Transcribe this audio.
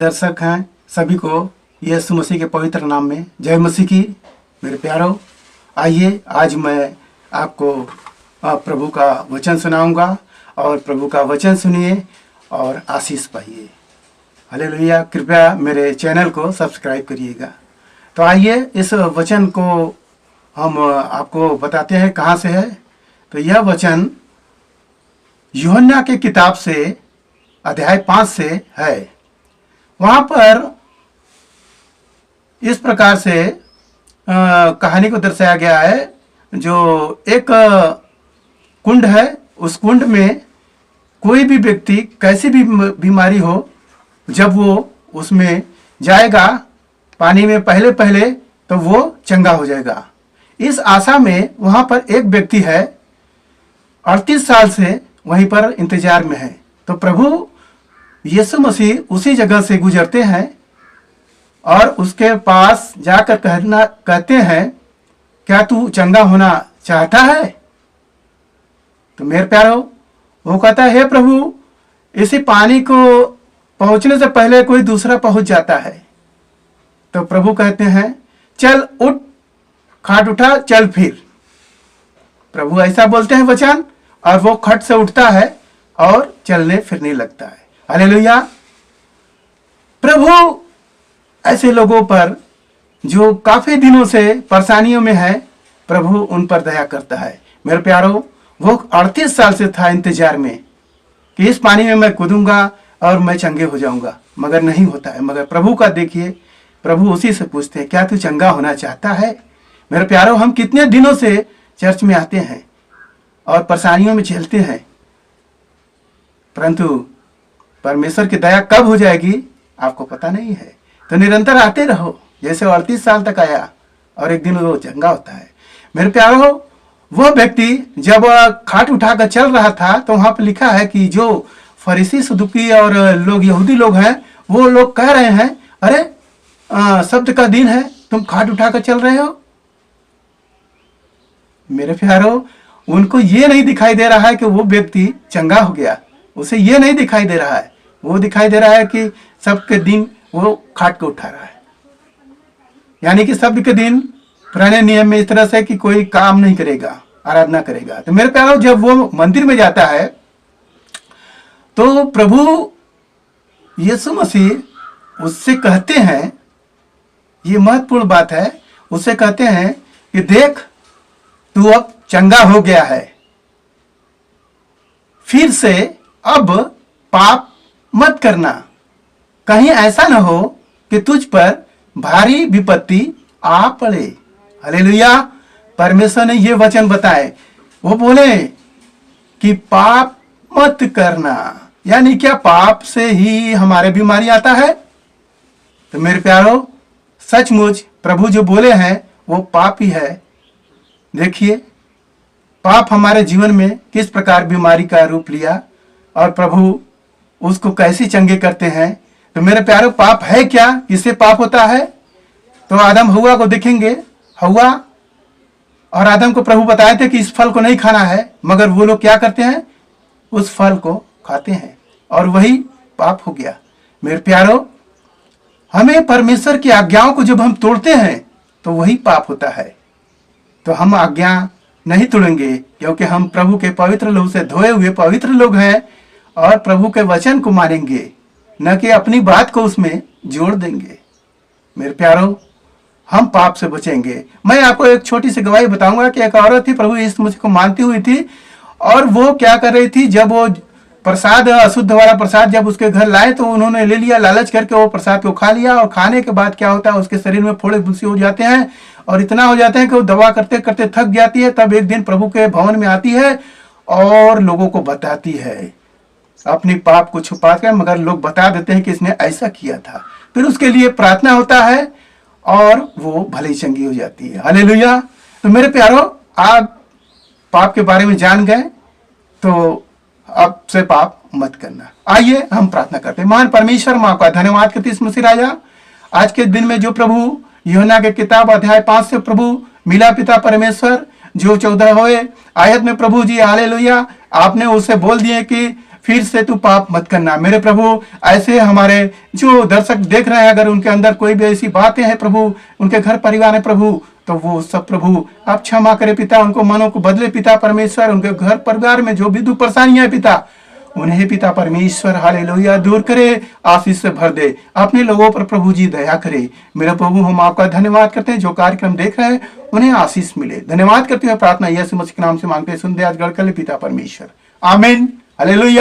दर्शक हैं सभी को यीशु मसीह के पवित्र नाम में जय मसीह की। मेरे प्यारों, आइए आज मैं आपको प्रभु का वचन सुनाऊंगा और प्रभु का वचन सुनिए और आशीष पाइए। हालेलुया। कृपया मेरे चैनल को सब्सक्राइब करिएगा। तो आइए इस वचन को हम आपको बताते हैं कहाँ से है। तो यह वचन यूहन्ना के किताब से अध्याय 5 से है। वहाँ पर इस प्रकार से कहानी को दर्शाया गया है। जो एक कुंड है, उस कुंड में कोई भी व्यक्ति कैसी भी बीमारी हो, जब वो उसमें जाएगा पानी में पहले पहले तो वो चंगा हो जाएगा। इस आशा में वहाँ पर एक व्यक्ति है, 38 साल से वहीं पर इंतजार में है। तो प्रभु यीशु मसीह उसी जगह से गुजरते हैं और उसके पास जाकर कहते हैं, क्या तू चंगा होना चाहता है? तो मेरे प्यारों, वो कहता है, हे प्रभु, इसी पानी को पहुंचने से पहले कोई दूसरा पहुंच जाता है। तो प्रभु कहते हैं, चल उठ, खाट उठा, चल फिर। प्रभु ऐसा बोलते हैं वचन, और वो खट से उठता है और चलने फिरने लगता है। हालेलुया। प्रभु ऐसे लोगों पर जो काफी दिनों से परेशानियों में है, प्रभु उन पर दया करता है। मेरे प्यारों, वो 38 साल से था इंतजार में कि इस पानी में मैं कूदूंगा और मैं चंगे हो जाऊंगा, मगर नहीं होता है। मगर प्रभु का देखिए, प्रभु उसी से पूछते हैं, क्या तू चंगा होना चाहता है? मेरे प्यारों, हम कितने दिनों से चर्च में आते हैं और परेशानियों में झेलते हैं, परंतु परमेश्वर की दया कब हो जाएगी आपको पता नहीं है। तो निरंतर आते रहो, जैसे 38 साल तक आया और एक दिन वो चंगा होता है। मेरे प्यारों, वह व्यक्ति जब खाट उठाकर चल रहा था, तो वहां पर लिखा है कि जो फरीसी सदुकी और लोग यहूदी लोग हैं, वो लोग कह रहे हैं, अरे सब्त का दिन है, तुम खाट उठाकर चल रहे हो। मेरे प्यारों, उनको ये नहीं दिखाई दे रहा है कि वो व्यक्ति चंगा हो गया, उसे ये नहीं दिखाई दे रहा है। वो दिखाई दे रहा है कि सबके दिन वो खाट को उठा रहा है। यानी कि सब के दिन पुराने नियम में इस तरह से कि कोई काम नहीं करेगा, आराधना करेगा। तो मेरे प्यारों, जब वो मंदिर में जाता है तो प्रभु यीशु मसीह उससे कहते हैं, ये महत्वपूर्ण बात है, उससे कहते हैं कि देख, तू अब चंगा हो गया है, फिर से अब पाप मत करना, कहीं ऐसा न हो कि तुझ पर भारी विपत्ति आ पड़े। हालेलुया। परमेश्वर ने ये वचन बताए, वो बोले कि पाप मत करना। यानी क्या पाप से ही हमारे बीमारी आता है? तो मेरे प्यारों, सचमुच प्रभु जो बोले हैं वो पाप ही है। देखिए, पाप हमारे जीवन में किस प्रकार बीमारी का रूप लिया और प्रभु उसको कैसे चंगे करते हैं। तो मेरे प्यारों, पाप है क्या? किससे पाप होता है? तो आदम हव्वा को देखेंगे। हव्वा और आदम को प्रभु बताए थे कि इस फल को नहीं खाना है, मगर वो लोग क्या करते हैं? उस फल को खाते हैं और वही पाप हो गया। मेरे प्यारों, हमें परमेश्वर की आज्ञाओं को जब हम तोड़ते हैं तो वही पाप होता है। तो हम आज्ञा नहीं तोड़ेंगे, क्योंकि हम प्रभु के पवित्र लहू से धोए हुए पवित्र लोग हैं और प्रभु के वचन को मानेंगे, न कि अपनी बात को उसमें जोड़ देंगे। मेरे प्यारों, हम पाप से बचेंगे। मैं आपको एक छोटी सी गवाही बताऊंगा कि एक औरत थी, प्रभु यीशु मसीह को मानती हुई थी, और वो क्या कर रही थी, जब वो प्रसाद, अशुद्ध वाला प्रसाद जब उसके घर लाए तो उन्होंने ले लिया, लालच करके वो प्रसाद को खा लिया। और खाने के बाद क्या होता है, उसके शरीर में फोड़े फुंसी हो जाते हैं और इतना हो जाते हैं कि वो दवा करते करते थक जाती है। तब एक दिन प्रभु के भवन में आती है और लोगों को बताती है, अपनी पाप को छुपा कर, मगर लोग बता देते हैं कि इसने ऐसा किया था। फिर उसके लिए प्रार्थना होता है और वो भले चंगी हो जाती है। हालेलुया। तो मेरे प्यारों, आप पाप के बारे में जान गए, तो अब से पाप मत करना। आइए हम प्रार्थना करते हैं। महान परमेश्वर, माँ का धन्यवाद करते इस मसीह राजा, आज के दिन में जो प्रभु यूहन्ना के किताब अध्याय 5 से प्रभु मिला पिता परमेश्वर, जो 14वें आयत में प्रभु जी, हालेलुया, आपने उसे बोल दिए कि फिर से तू पाप मत करना। मेरे प्रभु, ऐसे हमारे जो दर्शक देख रहे हैं, अगर उनके अंदर कोई भी ऐसी बातें हैं प्रभु, उनके घर परिवार है प्रभु, तो वो सब प्रभु आप क्षमा करे पिता, उनको मनों को बदले पिता परमेश्वर। उनके घर परिवार में जो भी दुख परेशानियां है पिता, उन्हें पिता परमेश्वर हालेलुया दूर करे, आशीष से भर दे। अपने लोगों पर प्रभु जी दया करे। मेरे प्रभु, हम आपका धन्यवाद करते हैं, जो कार्यक्रम देख रहे हैं उन्हें आशीष मिले। धन्यवाद करते हुए प्रार्थना यीशु मसीह के नाम से मांगते हैं, सुन दे आज गढ़ कर ले पिता परमेश्वर, आमीन, हालेलुया।